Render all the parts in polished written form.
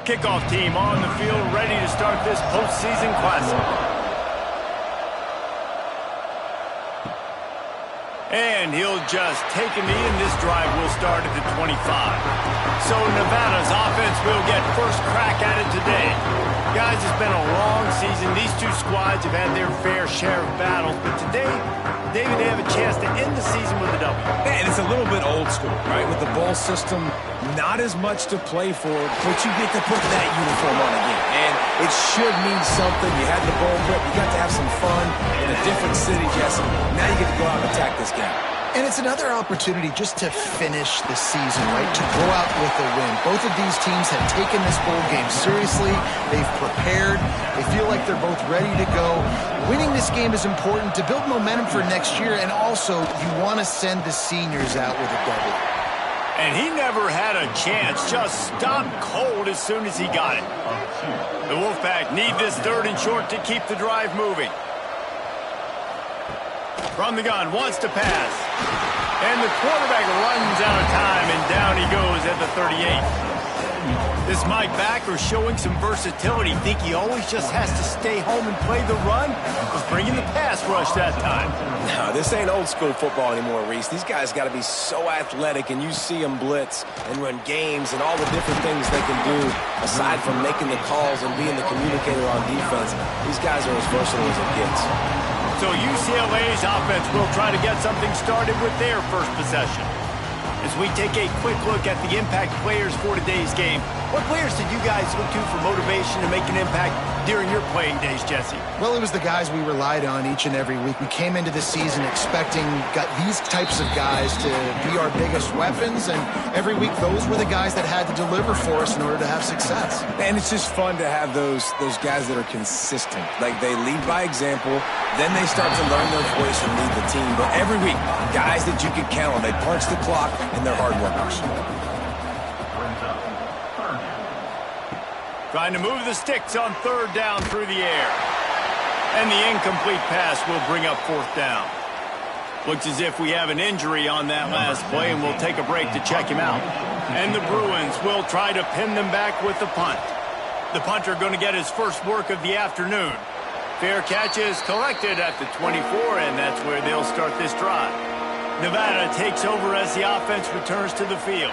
Kickoff team on the field, ready to start this postseason classic. And he'll just take a knee, and this drive will start at the 25. So Nevada's offense will get first crack at it today. Guys, it's been a long season. These two squads have had their fair share of battles, but today, David, they have a chance to end the season with a W. And it's a little bit old school, right? With the bowl system, not as much to play for, but you get to put that uniform on again. And it should mean something. You had the bowl trip. You got to have some fun in a different city, Jesse. Now you get to go out and attack this game. And it's another opportunity just to finish the season, right? To go out with a win. Both of these teams have taken this bowl game seriously. They've prepared. They feel like they're both ready to go. Winning this game is important to build momentum for next year, and also you want to send the seniors out with a W. And he never had a chance. Just stopped cold as soon as he got it. The Wolfpack need this 3rd and short to keep the drive moving. From the gun, wants to pass. And the quarterback runs out of time, and down he goes at the 38. This Mike backer showing some versatility. Think he always just has to stay home and play the run? Was bringing the pass rush that time. No, this ain't old school football anymore, Reese. These guys got to be so athletic, and you see them blitz and run games and all the different things they can do aside from making the calls and being the communicator on defense. These guys are as versatile as it gets. So UCLA's offense will try to get something started with their first possession. As we take a quick look at the impact players for today's game, what players did you guys look to for motivation to make an impact during your playing days, Jesse? Well, it was the guys we relied on each and every week. We came into the season expecting these types of guys to be our biggest weapons, and every week those were the guys that had to deliver for us in order to have success. And it's just fun to have those guys that are consistent. Like, they lead by example, then they start to learn their voice and lead the team. But every week, guys that you can count on, they punch the clock, and they're hard workers. Trying to move the sticks on 3rd down through the air. And the incomplete pass will bring up 4th down. Looks as if we have an injury on that last play, and we'll take a break to check him out. And the Bruins will try to pin them back with the punt. The punter going to get his first work of the afternoon. Fair catch is collected at the 24, and that's where they'll start this drive. Nevada takes over as the offense returns to the field.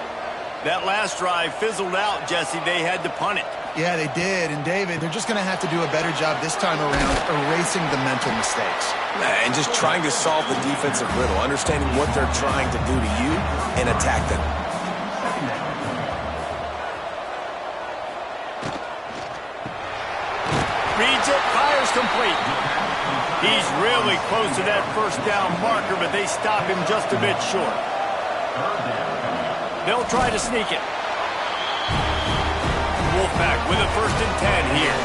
That last drive fizzled out, Jesse. They had to punt it. Yeah, they did. And, David, they're just going to have to do a better job this time around erasing the mental mistakes. And just trying to solve the defensive riddle, understanding what they're trying to do to you and attack them. Reads it, fires complete. He's really close to that 1st down marker, but they stop him just a bit short. They'll try to sneak it. Wolfpack with a 1st and 10 here.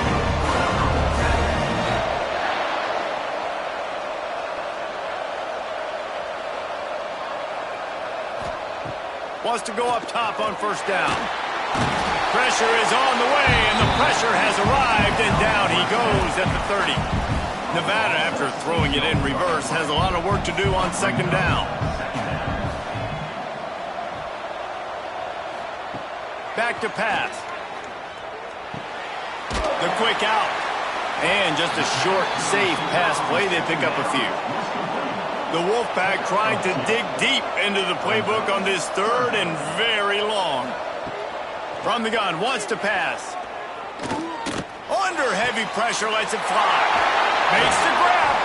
Wants to go up top on 1st down. Pressure is on the way, and the pressure has arrived, and down he goes at the 30. Nevada, after throwing it in reverse, has a lot of work to do on 2nd down. Back to pass. The quick out. And just a short, safe pass play. They pick up a few. The Wolfpack trying to dig deep into the playbook on this 3rd and very long. From the gun, wants to pass. Under heavy pressure, lets it fly. Makes the grab.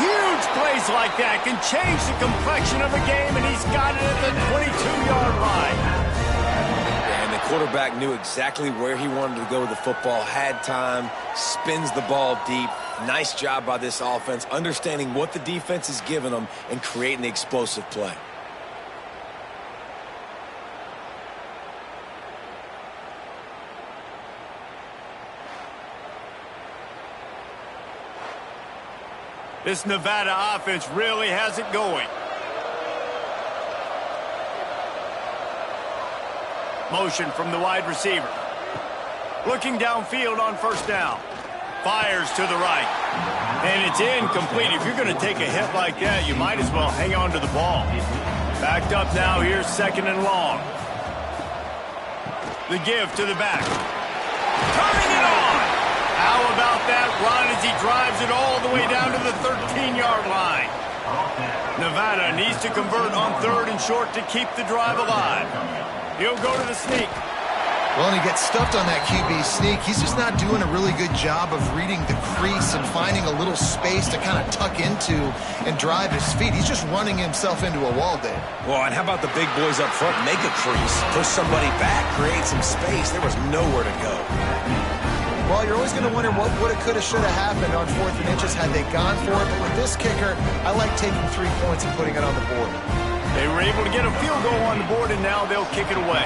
Huge plays like that can change the complexion of a game, and he's got it at the 22-yard line. And the quarterback knew exactly where he wanted to go with the football, had time, spins the ball deep. Nice job by this offense, understanding what the defense is giving them and creating the explosive play. This Nevada offense really has it going. Motion from the wide receiver. Looking downfield on 1st down. Fires to the right. And it's incomplete. If you're going to take a hit like that, you might as well hang on to the ball. Backed up now. Here's 2nd and long. The give to the back. Turning it on. How about that run as he drives it all the way down to the 13-yard line? Nevada needs to convert on 3rd and short to keep the drive alive. He'll go to the sneak. Well, and he gets stuffed on that QB sneak. He's just not doing a really good job of reading the crease and finding a little space to kind of tuck into and drive his feet. He's just running himself into a wall there. Well, and how about the big boys up front? Make a crease, push somebody back, create some space. There was nowhere to go. Well, you're always going to wonder what woulda, coulda, shoulda happened on 4th and inches had they gone for it. But with this kicker, I like taking 3 points and putting it on the board. They were able to get a field goal on the board, and now they'll kick it away.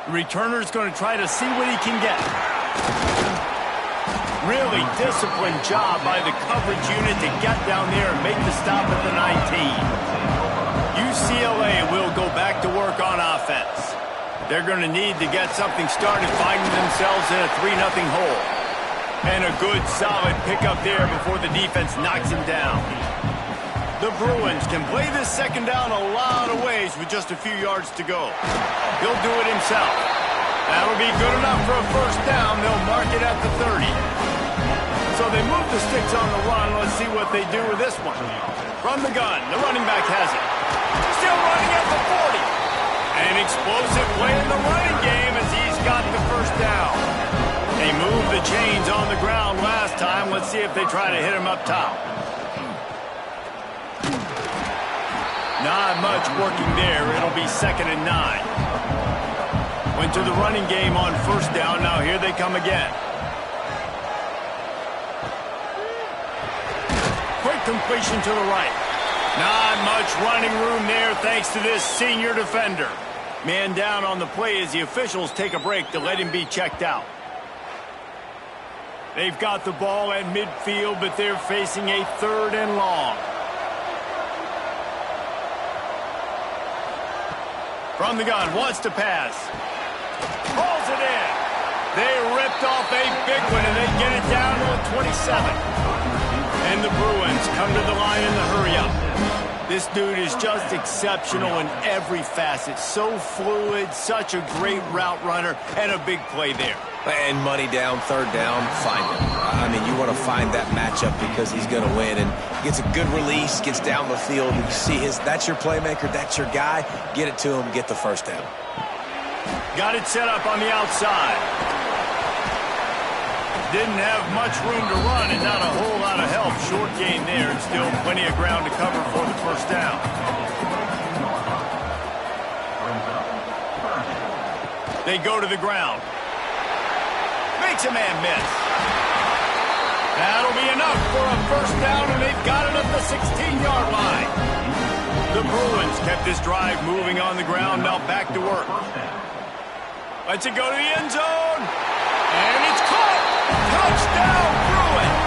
The returner's going to try to see what he can get. Really disciplined job by the coverage unit to get down there and make the stop at the 19. UCLA will go back to work on offense. They're going to need to get something started, finding themselves in a 3-0 hole. And a good, solid pickup there before the defense knocks him down. The Bruins can play this second down a lot of ways with just a few yards to go. He'll do it himself. That'll be good enough for a first down. They'll mark it at the 30. So they move the sticks on the run. Let's see what they do with this one. From the gun, the running back has it. Still running at the 40. An explosive play in the running game as he's got the first down. They moved the chains on the ground last time. Let's see if they try to hit him up top. Not much working there. It'll be 2nd and 9. Went to the running game on first down. Now here they come again. Quick completion to the right. Not much running room there thanks to this senior defender. Man down on the play as the officials take a break to let him be checked out. They've got the ball at midfield, but they're facing a 3rd and long. From the gun, wants to pass. Pulls it in. They ripped off a big one, and they get it down to the 27. And the Bruins come to the line in the hurry-up. This dude is just exceptional in every facet. So fluid, such a great route runner, and a big play there. And money down, 3rd down, find him. I mean, you want to find that matchup because he's going to win. And gets a good release, gets down the field. You see that's your playmaker, that's your guy. Get it to him, get the first down. Got it set up on the outside. Didn't have much room to run and not a whole lot of help. Short gain there and still plenty of ground to cover for the first down. They go to the ground. Makes a man miss. That'll be enough for a first down, and they've got it at the 16-yard line. The Bruins kept this drive moving on the ground, now back to work. Lets it go to the end zone. And it's caught. Touchdown, Bruins.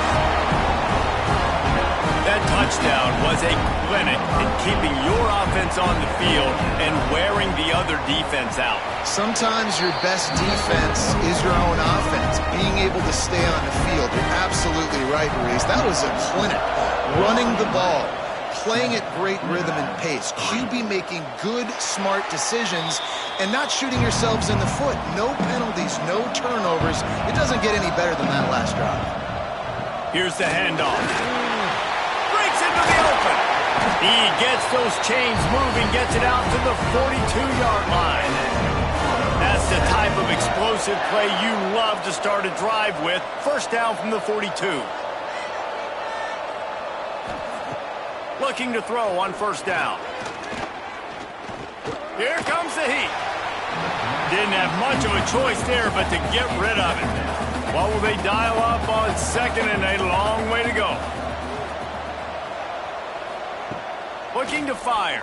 That touchdown was a clinic in keeping your offense on the field and wearing the other defense out. Sometimes your best defense is your own offense, being able to stay on the field. You're absolutely right, Reese. That was a clinic. Running the ball, playing at great rhythm and pace. QB making good, smart decisions and not shooting yourselves in the foot. No penalties, no turnovers. It doesn't get any better than that last drive. Here's the handoff. Breaks into the open. He gets those chains moving, gets it out to the 42-yard line. That's the type of explosive play you love to start a drive with. First down from the 42. Looking to throw on first down. Here comes the heat. Didn't have much of a choice there, but to get rid of it. What will they dial up on 2nd and a long way to go? Looking to fire.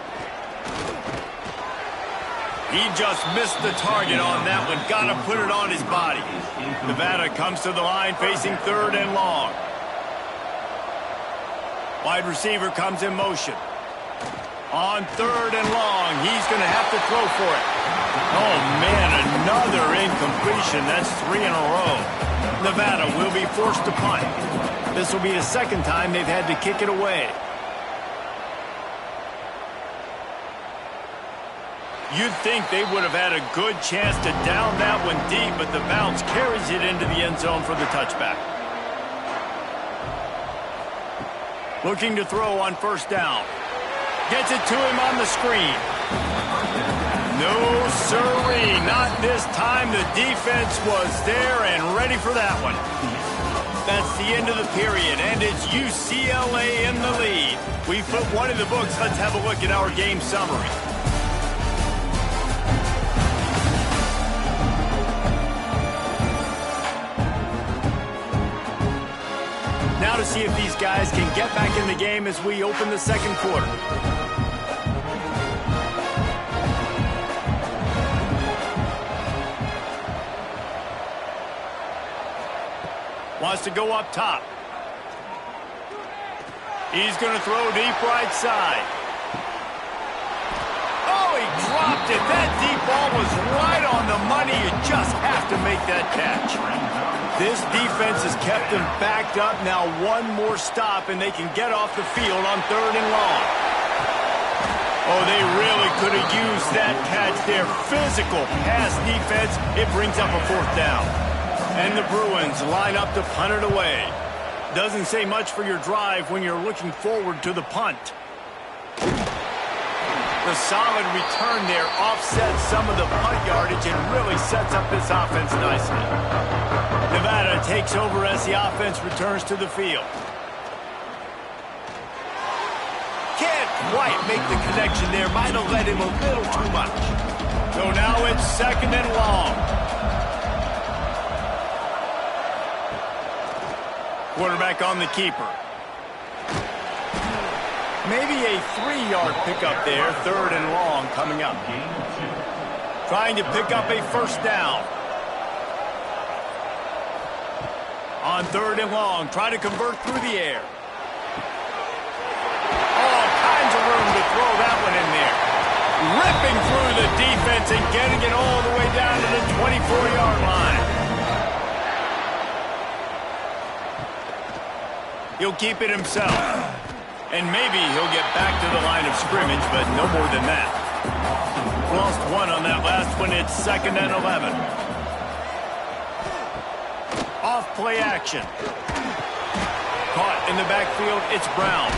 He just missed the target on that one. Got to put it on his body. Nevada comes to the line facing 3rd and long. Wide receiver comes in motion. On 3rd and long, he's going to have to throw for it. Oh, man, another incompletion. That's 3 in a row. Nevada will be forced to punt. This will be the 2nd time they've had to kick it away. You'd think they would have had a good chance to down that one deep, but the bounce carries it into the end zone for the touchback. Looking to throw on first down. Gets it to him on the screen. No, sirree, not this time. The defense was there and ready for that one. That's the end of the period, and it's UCLA in the lead. We put one in the books. Let's have a look at our game summary. Now to see if these guys can get back in the game as we open the second quarter. Wants to go up top. He's going to throw deep right side. Oh, he dropped it. That deep ball was right on the money. You just have to make that catch. This defense has kept them backed up. Now one more stop, and they can get off the field on 3rd and long. Oh, they really could have used that catch there. Physical pass defense. It brings up a 4th down. And the Bruins line up to punt it away. Doesn't say much for your drive when you're looking forward to the punt. The solid return there offsets some of the punt yardage and really sets up this offense nicely. Nevada takes over as the offense returns to the field. Can't quite make the connection there. Might have led him a little too much. So now it's 2nd and long. Quarterback on the keeper. Maybe a 3-yard pickup there. 3rd and long coming up. Trying to pick up a 1st down. On 3rd and long, try to convert through the air. All kinds of room to throw that one in there. Ripping through the defense and getting it all the way down to the 24-yard line. He'll keep it himself. And maybe he'll get back to the line of scrimmage, but no more than that. Lost one on that last one. It's 2nd and 11. Off play action. Caught in the backfield. It's Brown.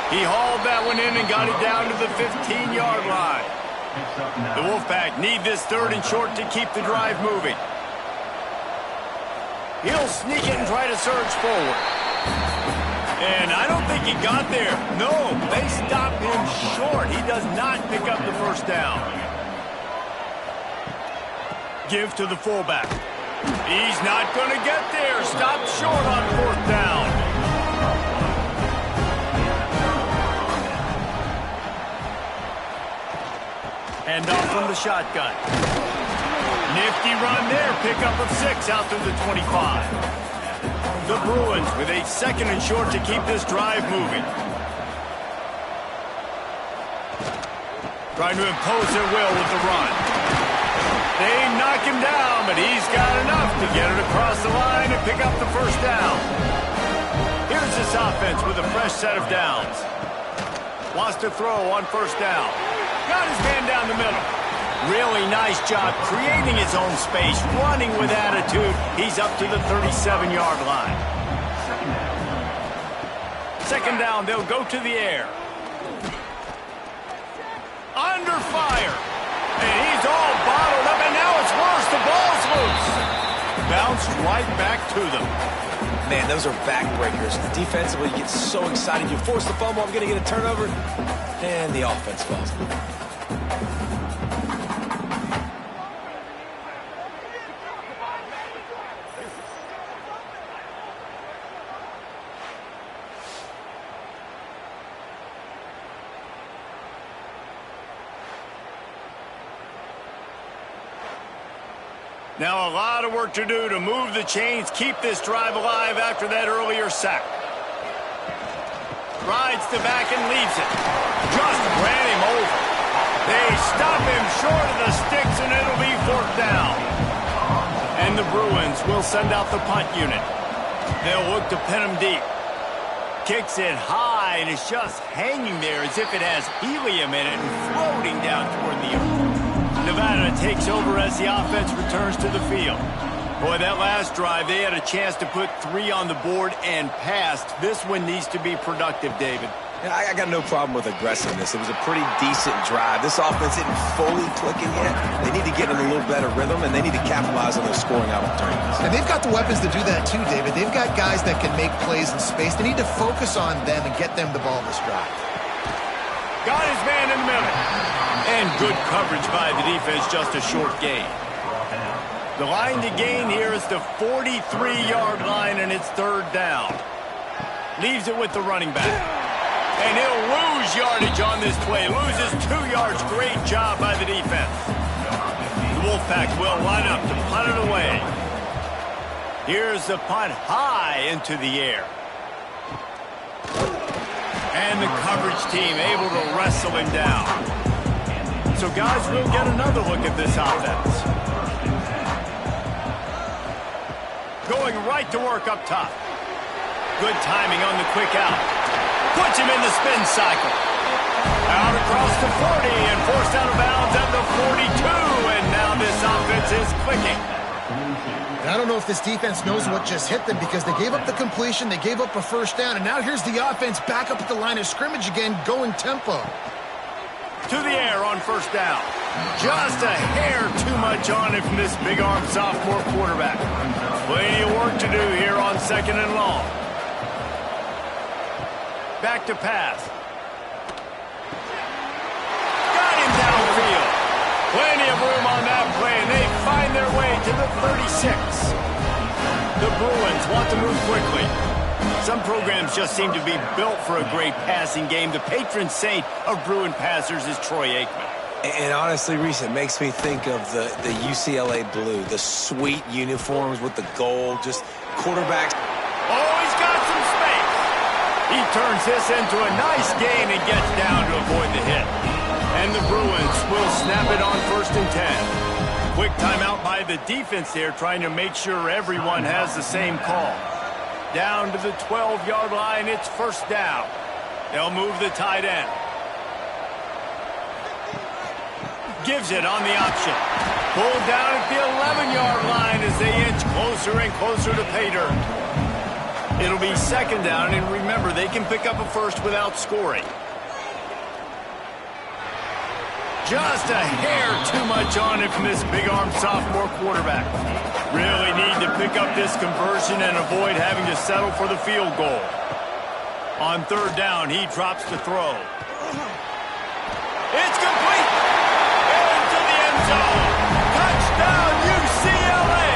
He hauled that one in and got it down to the 15-yard line. The Wolfpack need this 3rd and short to keep the drive moving. He'll sneak it and try to surge forward. And I don't think he got there. No, they stopped him short. He does not pick up the 1st down. Give to the fullback. He's not going to get there. Stopped short on 4th down. Hand off from the shotgun. Nifty run there. Pickup of 6 out through the 25. The Bruins with a 2nd and short to keep this drive moving. Trying to impose their will with the run. They knock him down, but he's got enough to get it across the line and pick up the 1st down. Here's this offense with a fresh set of downs. Wants to throw on 1st down. Got his man down the middle. Really nice job creating his own space, running with attitude. He's up to the 37-yard line. 2nd down, they'll go to the air. Under fire. And he's all bottled up, and now it's worse. The ball's loose. Bounced right back to them. Man, those are backbreakers. Defensively, you get so excited. You force the fumble, I'm going to get a turnover, and the offense falls. Now a lot of work to do to move the chains, keep this drive alive after that earlier sack. Rides the back and leaves it. Just ran him over. They stop him short of the sticks, and it'll be 4th down. And the Bruins will send out the punt unit. They'll look to pin him deep. Kicks it high high and is just hanging there as if it has helium in it and floating down toward the earth. Nevada takes over as the offense returns to the field. Boy, that last drive, they had a chance to put 3 on the board and passed. This one needs to be productive, David. Yeah, I got no problem with aggressiveness. It was a pretty decent drive. This offense isn't fully clicking yet. They need to get in a little better rhythm, and they need to capitalize on those scoring opportunities. And they've got the weapons to do that too, David. They've got guys that can make plays in space. They need to focus on them and get them the ball this drive. Got his man in the middle. And good coverage by the defense, just a short gain. The line to gain here is the 43-yard line, and it's 3rd down. Leaves it with the running back. And he'll lose yardage on this play. Loses 2 yards. Great job by the defense. The Wolfpack will line up to punt it away. Here's the punt high into the air. And the coverage team able to wrestle him down. So, guys, we'll get another look at this offense. Going right to work up top. Good timing on the quick out. Puts him in the spin cycle. Out across the 40 and forced out of bounds at the 42. And now this offense is clicking. And I don't know if this defense knows what just hit them because they gave up the completion, they gave up a 1st down, and now here's the offense back up at the line of scrimmage again, going tempo. To the air on 1st down. Just a hair too much on it from this big-arm sophomore quarterback. Plenty of work to do here on 2nd and long. Back to pass. Got him downfield. Plenty of room on that play, and they find their way to the 36. The Bruins want to move quickly. Some programs just seem to be built for a great passing game. The patron saint of Bruin passers is Troy Aikman. And honestly, Reese, it makes me think of the UCLA blue, the sweet uniforms with the gold, just quarterbacks. Oh, he's got some space. He turns this into a nice gain and gets down to avoid the hit. And the Bruins will snap it on 1st and 10. Quick timeout by the defense there, trying to make sure everyone has the same call. Down to the 12-yard line, it's 1st down. They'll move the tight end. Gives it on the option. Pulled down at the 11-yard line as they inch closer and closer to pay dirt. It'll be 2nd down, and remember, they can pick up a 1st without scoring. Just a hair too much on it from this big-arm sophomore quarterback. Really need to pick up this conversion and avoid having to settle for the field goal. On 3rd down, he drops to throw. It's complete! Into the end zone! Touchdown, UCLA!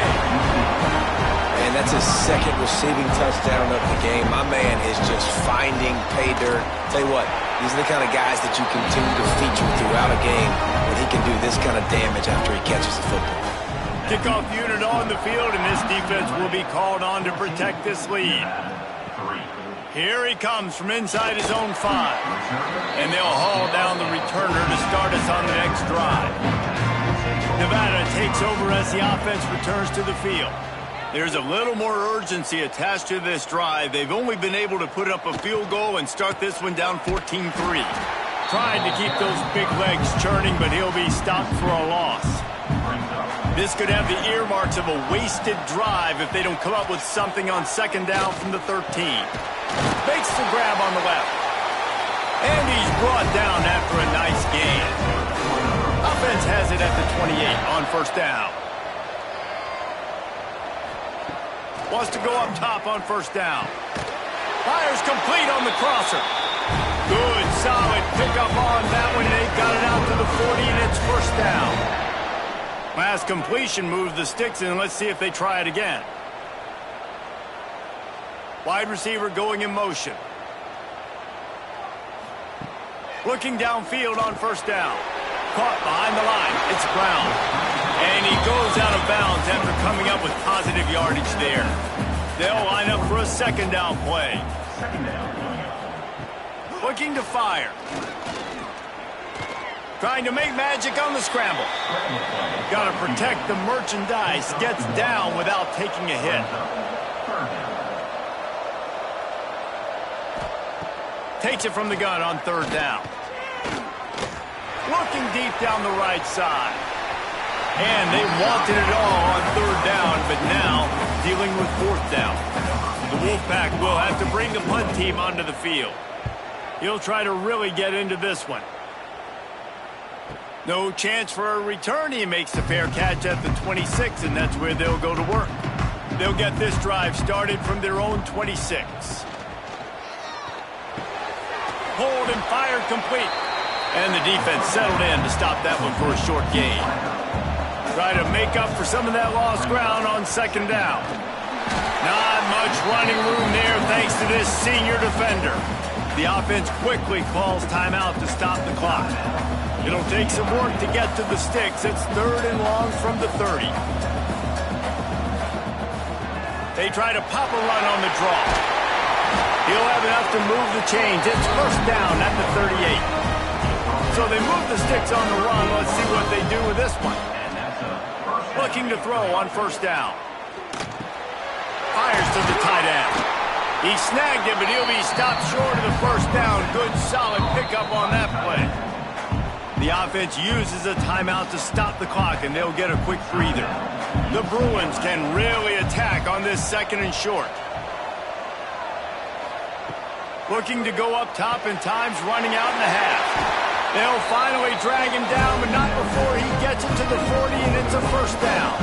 And that's his 2nd receiving touchdown of the game. My man is just finding pay dirt. Tell you what, these are the kind of guys that you continue to feature throughout a game when he can do this kind of damage after he catches the football. Kickoff unit on the field, and this defense will be called on to protect this lead. Here he comes from inside his own 5. And they'll haul down the returner to start us on the next drive. Nevada takes over as the offense returns to the field. There's a little more urgency attached to this drive. They've only been able to put up a field goal and start this one down 14-3. Trying to keep those big legs churning, but he'll be stopped for a loss. This could have the earmarks of a wasted drive if they don't come up with something on 2nd down from the 13. Makes the grab on the left. And he's brought down after a nice gain. Offense has it at the 28 on 1st down. Wants to go up top on 1st down. Fires complete on the crosser. Good, solid pickup on that one. They've got it out to the 40, and it's 1st down. Last completion moves the sticks in. Let's see if they try it again. Wide receiver going in motion. Looking downfield on 1st down. Caught behind the line. It's Brown. And he goes out of bounds after coming up with positive yardage there. They'll line up for a 2nd down play. Looking to fire. Trying to make magic on the scramble. Got to protect the merchandise. Gets down without taking a hit. Takes it from the gun on third down. Looking deep down the right side. And they wanted it all on third down, but now dealing with fourth down. The Wolfpack will have to bring the punt team onto the field. He'll try to really get into this one. No chance for a return. He makes the fair catch at the 26, and that's where they'll go to work. They'll get this drive started from their own 26. Hold and fired complete. And the defense settled in to stop that one for a short gain. Try to make up for some of that lost ground on second down. Not much running room there thanks to this senior defender. The offense quickly calls timeout to stop the clock. It'll take some work to get to the sticks. It's third and long from the 30. They try to pop a run on the draw. He'll have enough to move the chains. It's first down at the 38. So they move the sticks on the run. Let's see what they do with this one. Looking to throw on first down. Fires to the tight end. He snagged it, but he'll be stopped short of the first down. Good, solid pickup on that play. The offense uses a timeout to stop the clock, and they'll get a quick breather. The Bruins can really attack on this second and short. Looking to go up top, and time's running out in the half. They'll finally drag him down, but not before he gets it to the 40, and it's a first down.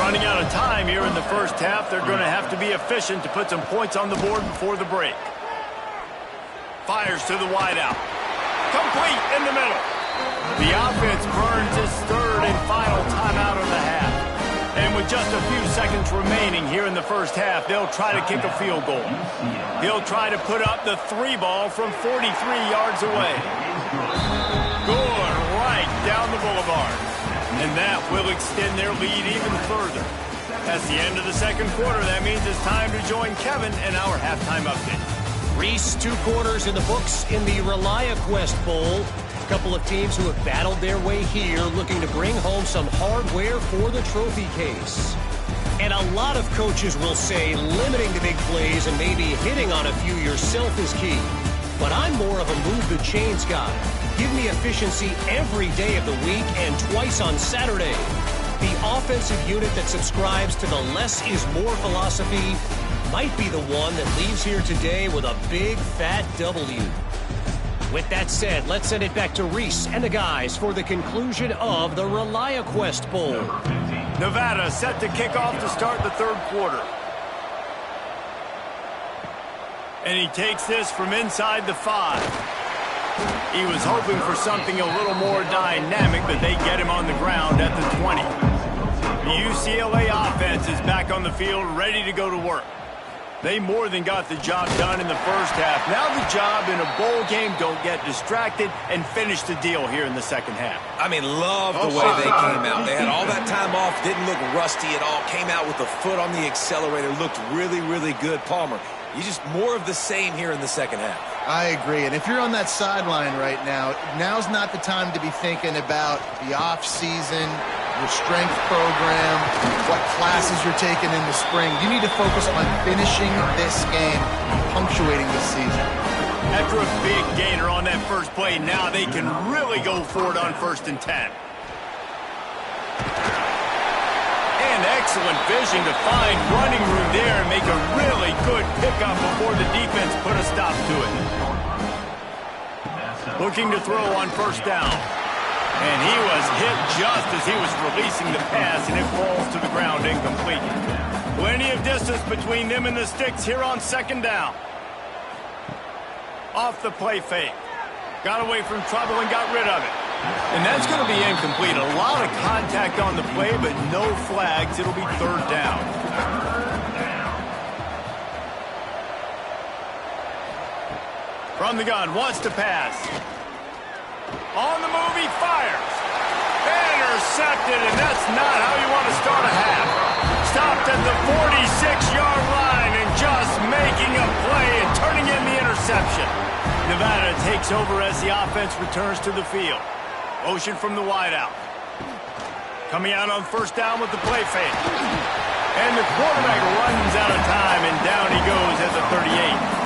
Running out of time here in the first half, they're going to have to be efficient to put some points on the board before the break. Fires to the wideout. Complete in the middle. The offense burns its third and final timeout of the half. And with just a few seconds remaining here in the first half, they'll try to kick a field goal. He'll try to put up the 3 ball from 43 yards away. Good, right down the boulevard. And that will extend their lead even further. That's the end of the second quarter. That means it's time to join Kevin in our halftime update. Reese, 2 quarters in the books in the ReliaQuest Bowl. A couple of teams who have battled their way here, looking to bring home some hardware for the trophy case. And a lot of coaches will say limiting the big plays and maybe hitting on a few yourself is key. But I'm more of a move the chains guy. Give me efficiency every day of the week and twice on Saturday. The offensive unit that subscribes to the less is more philosophy might be the one that leaves here today with a big fat W. With that said, let's send it back to Reese and the guys for the conclusion of the ReliaQuest Bowl. Nevada set to kick off to start the third quarter. And he takes this from inside the 5. He was hoping for something a little more dynamic, but they get him on the ground at the 20. The UCLA offense is back on the field, ready to go to work. They more than got the job done in the first half. Now the job in a bowl game, don't get distracted and finish the deal here in the second half. I mean, love the way they came out. They had all that time off, didn't look rusty at all, came out with the foot on the accelerator, looked really, really good. Palmer, you just more of the same here in the second half. I agree. And if you're on that sideline right now, now's not the time to be thinking about the off-season, your strength program, what classes you're taking in the spring. You need to focus on finishing this game, punctuating this season. After a big gainer on that first play, now they can really go for it on 1st and 10. And excellent vision to find running room there and make a really good pickup before the defense put a stop to it. Looking to throw on first down. And he was hit just as he was releasing the pass, and it falls to the ground incomplete. Plenty of distance between them and the sticks here on second down. Off the play fake. Got away from trouble and got rid of it. And that's going to be incomplete. A lot of contact on the play, but no flags. It'll be third down. From the gun, wants to pass. On the move, he fires. Intercepted, and that's not how you want to start a half. Stopped at the 46-yard line and just making a play and turning in the interception. Nevada takes over as the offense returns to the field. Motion from the wideout. Coming out on first down with the play fake. And the quarterback runs out of time, and down he goes at the 38.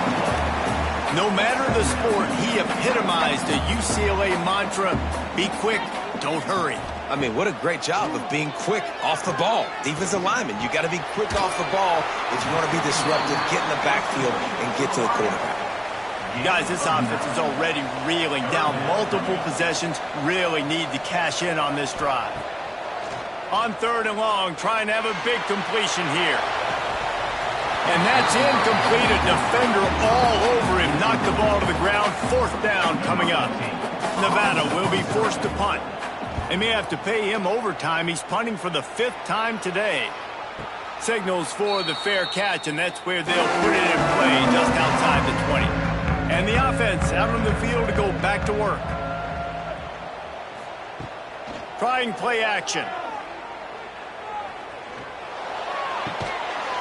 No matter the sport, he epitomized the UCLA mantra, be quick, don't hurry. I mean, what a great job of being quick off the ball. Defensive lineman, you got to be quick off the ball if you want to be disruptive, get in the backfield, and get to the quarterback. Guys, this offense is already reeling down multiple possessions. Really need to cash in on this drive. On 3rd and long, trying to have a big completion here. And that's incomplete. A defender all over him. Knocked the ball to the ground. 4th down coming up. Nevada will be forced to punt. They may have to pay him overtime. He's punting for the 5th time today. Signals for the fair catch, and that's where they'll put it in play just outside the 20. And the offense out on the field to go back to work. Trying play action.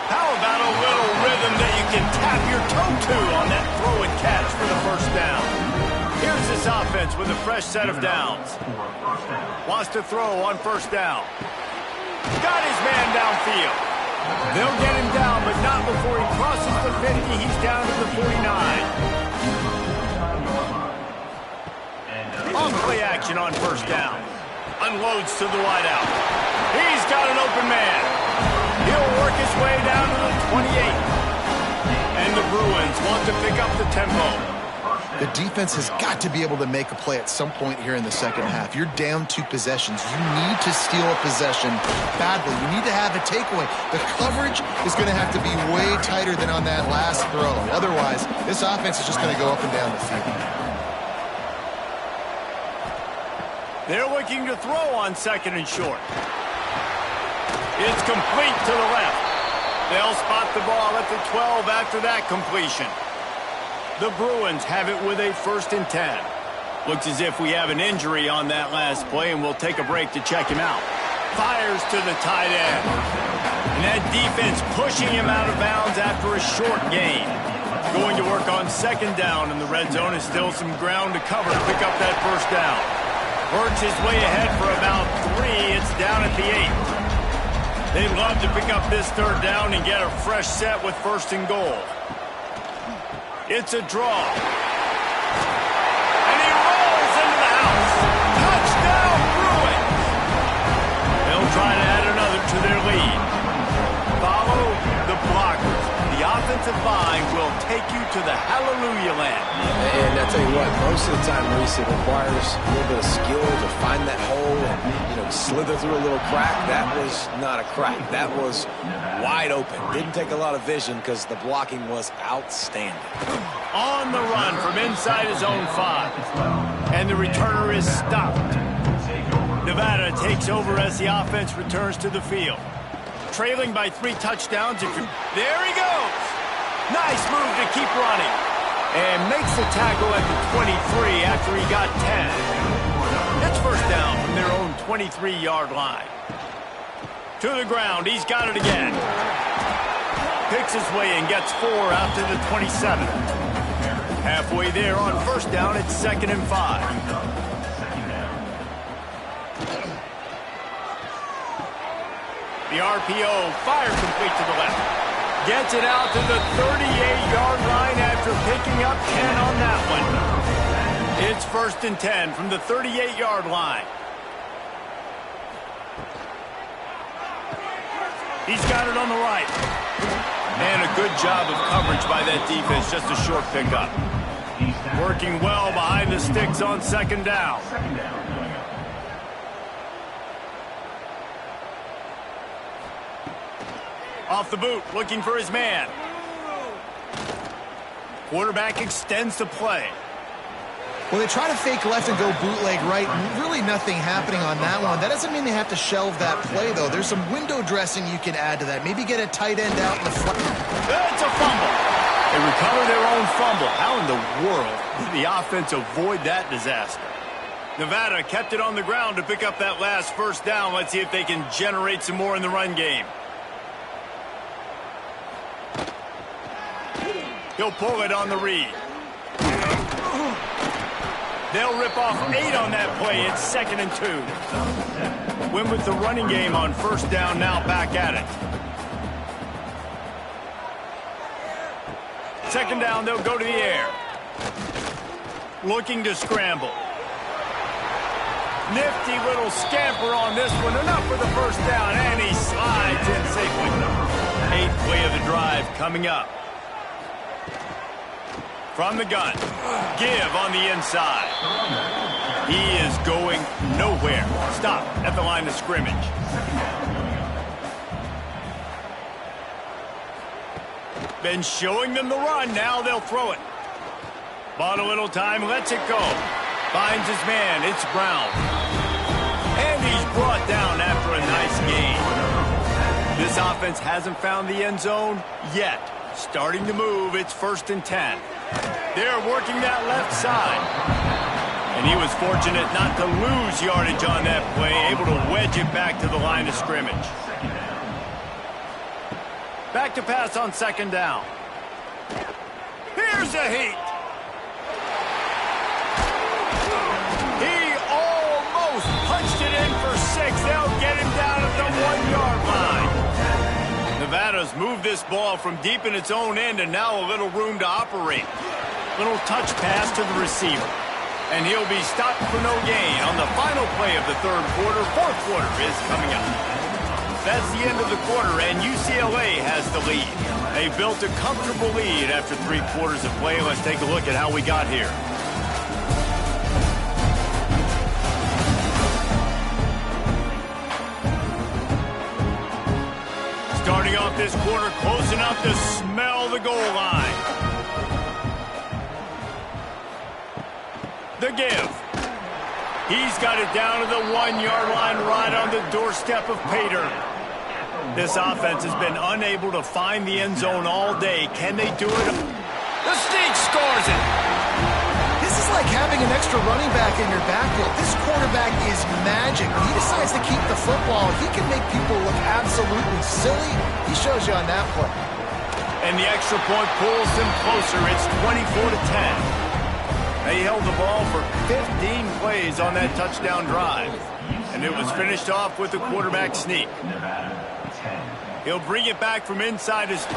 How about a little rhythm that you can tap your toe to on that throw and catch for the 1st down? Here's this offense with a fresh set of downs. Wants to throw on 1st down. Got his man downfield. They'll get him down, but not before he crosses the 50. He's down to the 49. On play action on 1st down. Unloads to the wideout. He's got an open man. He'll work his way down to the 28. And the Bruins want to pick up the tempo. The defense has got to be able to make a play at some point here in the 2nd half. You're down 2 possessions. You need to steal a possession badly. You need to have a takeaway. The coverage is going to have to be way tighter than on that last throw. Otherwise, this offense is just going to go up and down the field. They're looking to throw on 2nd and short. It's complete to the left. They'll spot the ball at the 12 after that completion. The Bruins have it with a 1st and 10. Looks as if we have an injury on that last play, and we'll take a break to check him out. Fires to the tight end. And that defense pushing him out of bounds after a short gain. Going to work on 2nd down, and the red zone is still some ground to cover to pick up that 1st down. Works his way ahead for about 3. It's down at the 8. They'd love to pick up this 3rd down and get a fresh set with 1st and goal. It's a draw. And he rolls into the house. Touchdown, Bruins! They'll try to add another to their lead. Follow the blockers. The offensive line will take you to the hallelujah land. And I tell you what, most of the time, Reese, it requires a little bit of skill to find that hole and, slither through a little crack. That was not a crack. That was wide open. Didn't take a lot of vision because the blocking was outstanding. On the run from inside his own 5. And the returner is stopped. Nevada takes over as the offense returns to the field. Trailing by 3 touchdowns. There he goes. Nice move to keep running. And makes the tackle at the 23 after he got 10. It's 1st down from their own 23-yard line. To the ground. He's got it again. Picks his way and gets 4 out to the 27. Halfway there on 1st down. It's 2nd and 5. The RPO, fire complete to the left. Gets it out to the 38-yard line after picking up 10 on that one. It's 1st and 10 from the 38-yard line. He's got it on the right. And a good job of coverage by that defense, just a short pickup. Working well behind the sticks on 2nd down. Off the boot, looking for his man. Quarterback extends the play. Well, they try to fake left and go bootleg right. Really nothing happening on that one. That doesn't mean they have to shelve that play, though. There's some window dressing you can add to that. Maybe get a tight end out in the front. It's a fumble. They recover their own fumble. How in the world did the offense avoid that disaster? Nevada kept it on the ground to pick up that last 1st down. Let's see if they can generate some more in the run game. He'll pull it on the read. They'll rip off 8 on that play. It's 2nd and 2. Win with the running game on 1st down, now back at it. 2nd down, they'll go to the air. looking to scramble. Nifty little scamper on this one. Enough for the first down, and he slides in safely. 8th play of the drive coming up. From the gun, give on the inside. He is going nowhere. Stop at the line of scrimmage. Been showing them the run. Now they'll throw it. Bought a little time, lets it go. Finds his man. It's Brown. And he's brought down after a nice gain. This offense hasn't found the end zone yet. Starting to move. It's 1st and 10. They're working that left side. And he was fortunate not to lose yardage on that play, able to wedge it back to the line of scrimmage. Back to pass on 2nd down. Here's a heat. He almost punched it in for 6. They'll get him down at the 1-yard line. Nevada's moved this ball from deep in its own end, and now a little room to operate. Little touch pass to the receiver. And he'll be stopped for no gain on the final play of the 3rd quarter. 4th quarter is coming up. That's the end of the quarter, and UCLA has the lead. They built a comfortable lead after 3 quarters of play. Let's take a look at how we got here. Starting off this quarter, close enough to smell the goal line. The give. He's got it down to the 1-yard line right on the doorstep of Pater. This offense has been unable to find the end zone all day. Can they do it? The sneak scores it. This is like having an extra running back in your backfield. This quarterback is magic. When he decides to keep the football, he can make people look absolutely silly. He shows you on that play. And the extra point pulls them closer. It's 24-10. They held the ball for 15 plays on that touchdown drive. And it was finished off with a quarterback sneak. He'll bring it back from inside his 5.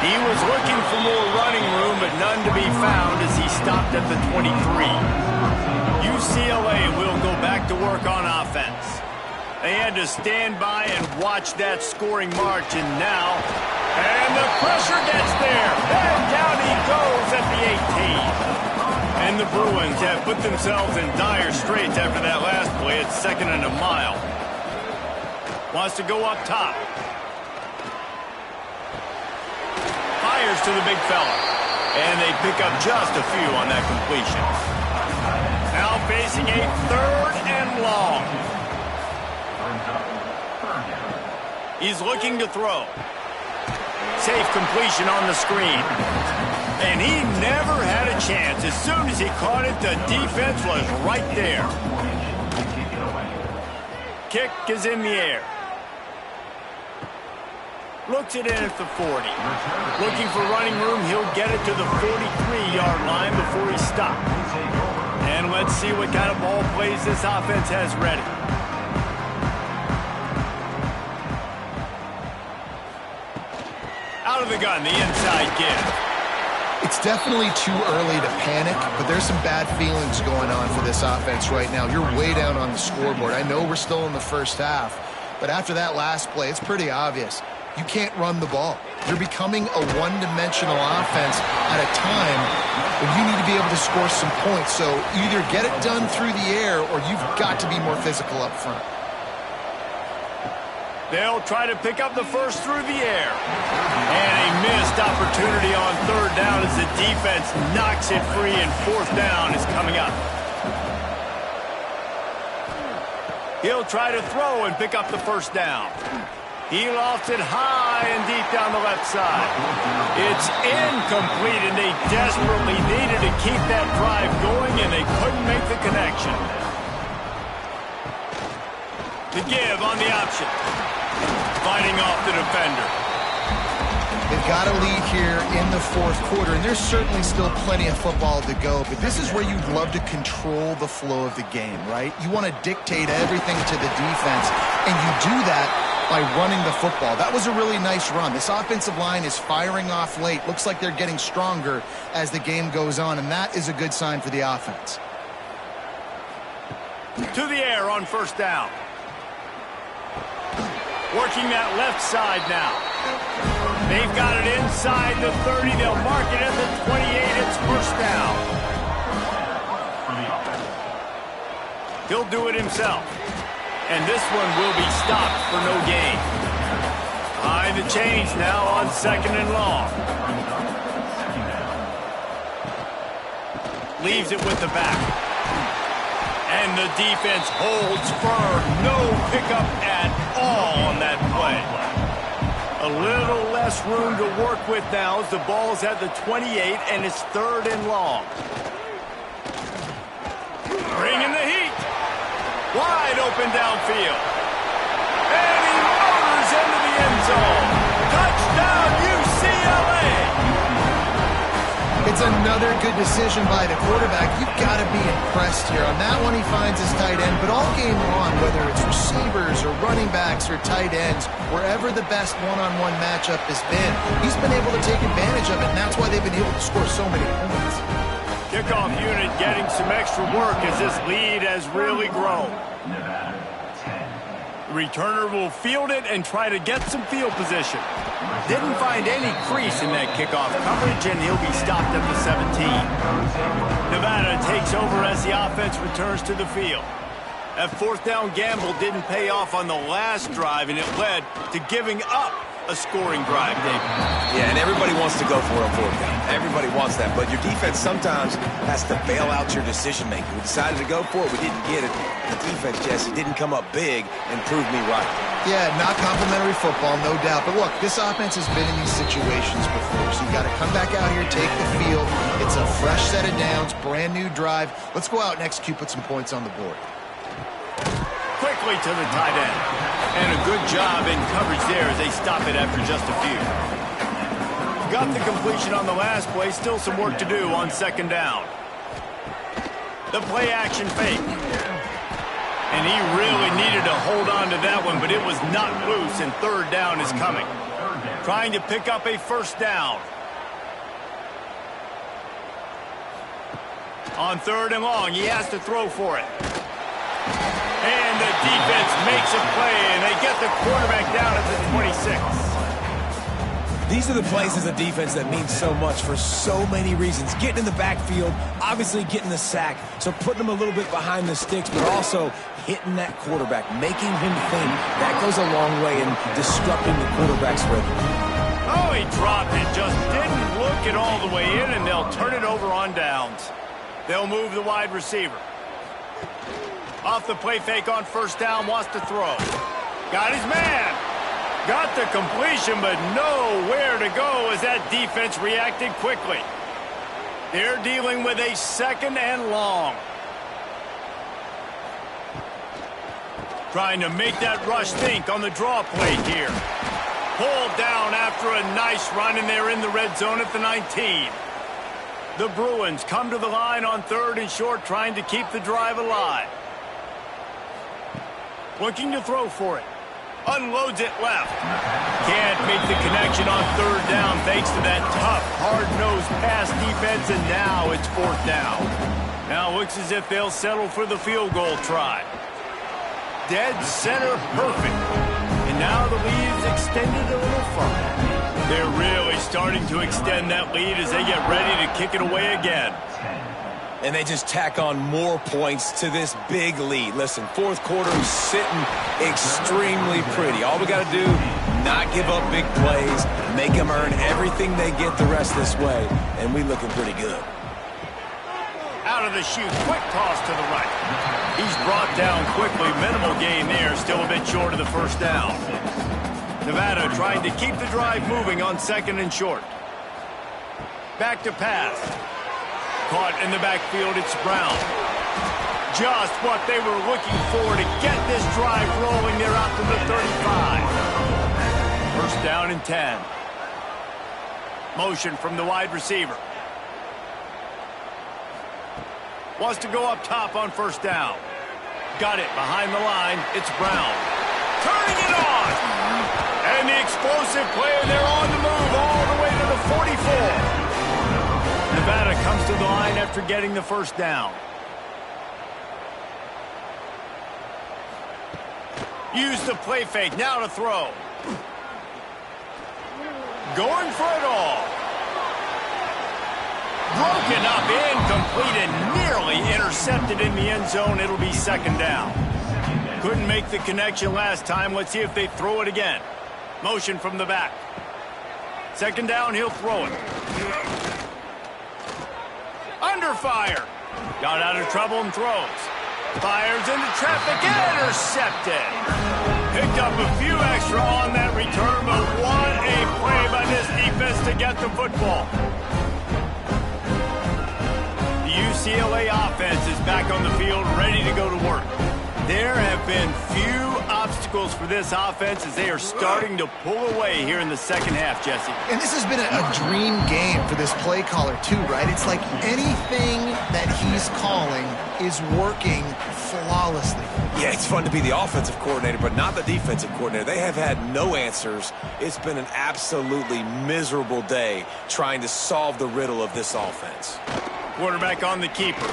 He was looking for more running room, but none to be found as he stopped at the 23. UCLA will go back to work on offense. They had to stand by and watch that scoring march, and now... And the pressure gets there. And down he goes at the 18. And the Bruins have put themselves in dire straits after that last play. It's 2nd and a mile. Wants to go up top. Fires to the big fella. And they pick up just a few on that completion. Now facing a 3rd and long. He's looking to throw. Safe completion on the screen. And he never had a chance. As soon as he caught it, the defense was right there. Kick is in the air. Looks it in at the 40. Looking for running room, he'll get it to the 43-yard line before he stops. And let's see what kind of ball plays this offense has ready. Out of the gun, the inside give. It's definitely too early to panic, but there's some bad feelings going on for this offense right now. You're way down on the scoreboard. I know we're still in the first half, but after that last play, it's pretty obvious. You can't run the ball. You're becoming a one-dimensional offense at a time when you need to be able to score some points. So either get it done through the air or you've got to be more physical up front. They'll try to pick up the first through the air. And a missed opportunity on 3rd down as the defense knocks it free, and 4th down is coming up. He'll try to throw and pick up the first down. He lofts it high and deep down the left side. It's incomplete, and they desperately needed to keep that drive going, and they couldn't make the connection. The give on the option. Fighting off the defender. They've got a lead here in the fourth quarter, and there's certainly still plenty of football to go, but this is where you'd love to control the flow of the game, right? You want to dictate everything to the defense, and you do that by running the football. That was a really nice run. This offensive line is firing off late. Looks like they're getting stronger as the game goes on, and that is a good sign for the offense. To the air on first down. Working that left side now. They've got it inside the 30. They'll mark it at the 28. It's first down. He'll do it himself. And this one will be stopped for no gain. Behind the chains now on second and long. Leaves it with the back. And the defense holds firm. No pickup at all on that play. A little less room to work with now as the ball's at the 28 and it's third and long. Bringing the heat. Wide open downfield. And he motors into the end zone. Touchdown UCLA. It's another good decision by the quarterback. You've got to be impressed here. On that one, he finds his tight end, but all game long, whether it's receivers or running backs or tight ends, wherever the best one-on-one matchup has been, he's been able to take advantage of it, and that's why they've been able to score so many points. Kickoff unit getting some extra work as this lead has really grown. The returner will field it and try to get some field position. Didn't find any crease in that kickoff coverage, and he'll be stopped at the 17. Nevada takes over as the offense returns to the field. That fourth down gamble didn't pay off on the last drive, and it led to giving up a scoring drive, David. Yeah, and everybody wants to go for it on fourth down. Everybody wants that, but your defense sometimes has to bail out your decision-making. We decided to go for it. We didn't get it. The defense, Jesse, didn't come up big and prove me right. Yeah, not complimentary football, no doubt. But look, this offense has been in these situations before, so you got to come back out here, take the field. It's a fresh set of downs, brand new drive. Let's go out and execute, put some points on the board. Quickly to the tight end. And a good job in coverage there as they stop it after just a few. Got the completion on the last play. Still some work to do on second down. The play action fake. And he really needed to hold on to that one, but it was not loose, and third down is coming. Trying to pick up a first down. On third and long, he has to throw for it. And the defense makes a play, and they get the quarterback down at the 26. These are the plays as a defense that mean so much for so many reasons. Getting in the backfield, obviously getting the sack, so putting him a little bit behind the sticks, but also hitting that quarterback, making him think. That goes a long way in disrupting the quarterback's rhythm. Oh, he dropped it. Just didn't look it all the way in, and they'll turn it over on downs. They'll move the wide receiver. Off the play fake on first down, wants to throw. Got his man. Got the completion, but nowhere to go as that defense reacted quickly. They're dealing with a second and long. Trying to make that rush think on the draw play here. Pulled down after a nice run, and they're in the red zone at the 19. The Bruins come to the line on third and short, trying to keep the drive alive. Looking to throw for it. Unloads it left. Can't make the connection on third down thanks to that tough, hard-nosed pass defense, and now it's fourth down. Now looks as if they'll settle for the field goal try. Dead center perfect. And now the lead is extended a little further. They're really starting to extend that lead as they get ready to kick it away again. And they just tack on more points to this big lead. Listen, fourth quarter is sitting extremely pretty. All we got to do, not give up big plays, make them earn everything they get the rest this way, and we looking pretty good. Out of the chute, quick toss to the right. He's brought down quickly. Minimal gain there, still a bit short of the first down. Nevada trying to keep the drive moving on second and short. Back to pass. Caught in the backfield, it's Brown. Just what they were looking for to get this drive rolling. They're out to the 35. First down and 10. Motion from the wide receiver. Wants to go up top on first down. Got it behind the line. It's Brown. Turning it on. And the explosive play, and they're on the move all the way to the 44. Nevada comes to the line after getting the first down. Use the play fake. Now to throw. Going for it all. Broken up, incomplete, and nearly intercepted in the end zone. It'll be second down. Couldn't make the connection last time. Let's see if they throw it again. Motion from the back. Second down, he'll throw it. Under fire. Got out of trouble and throws. Fires into traffic, intercepted. Picked up a few extra on that return, but what a play by this defense to get the football. The UCLA offense is back on the field, ready to go to work. There have been few obstacles for this offense as they are starting to pull away here in the second half, Jesse. And this has been a dream game for this play caller too, right? It's like anything that he's calling is working flawlessly. Yeah, it's fun to be the offensive coordinator, but not the defensive coordinator. They have had no answers. It's been an absolutely miserable day trying to solve the riddle of this offense. Quarterback on the keeper.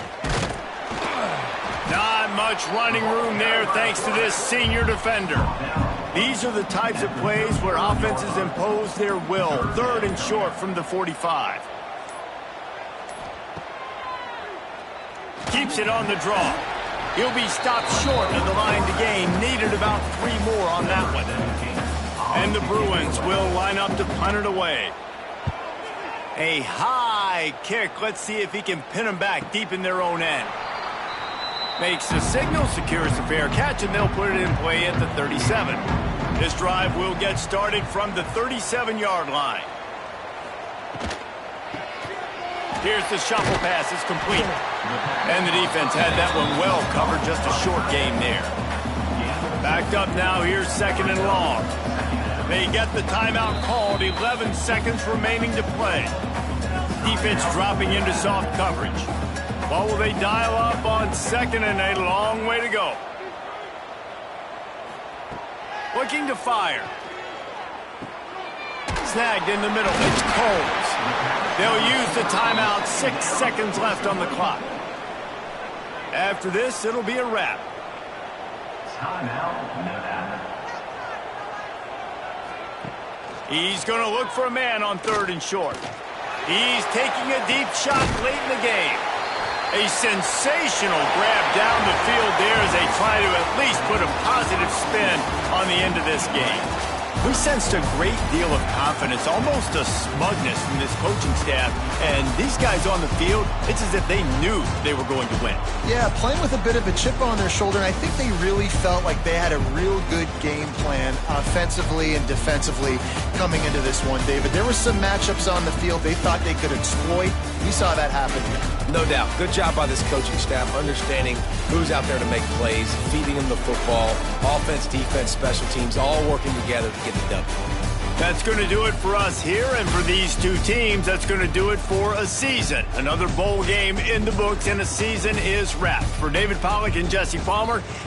Not much running room there thanks to this senior defender. These are the types of plays where offenses impose their will. Third and short from the 45. Keeps it on the draw. He'll be stopped short of the line to gain. Needed about 3 more on that one. And the Bruins will line up to punt it away. A high kick. Let's see if he can pin them back deep in their own end. Makes the signal, secures the fair catch, and they'll put it in play at the 37. This drive will get started from the 37-yard line. Here's the shuffle pass. It's complete. And the defense had that one well covered. Just a short game there. Backed up now. Here's second and long. They get the timeout called. 11 seconds remaining to play. Defense dropping into soft coverage. What will they dial up on second and a long way to go? Looking to fire. Snagged in the middle. It's Coles. They'll use the timeout. 6 seconds left on the clock. After this, it'll be a wrap. Timeout, Nevada. He's going to look for a man on third and short. He's taking a deep shot late in the game. A sensational grab down the field there as they try to at least put a positive spin on the end of this game. We sensed a great deal of confidence, almost a smugness from this coaching staff. And these guys on the field, it's as if they knew they were going to win. Yeah, playing with a bit of a chip on their shoulder, and I think they really felt like they had a real good game plan offensively and defensively coming into this one, David. There were some matchups on the field they thought they could exploit. We saw that happen here. No doubt. Good job by this coaching staff, understanding who's out there to make plays, feeding them the football, offense, defense, special teams, all working together to get the W. That's going to do it for us here, and for these two teams, that's going to do it for a season. Another bowl game in the books, and a season is wrapped. For David Pollack and Jesse Palmer,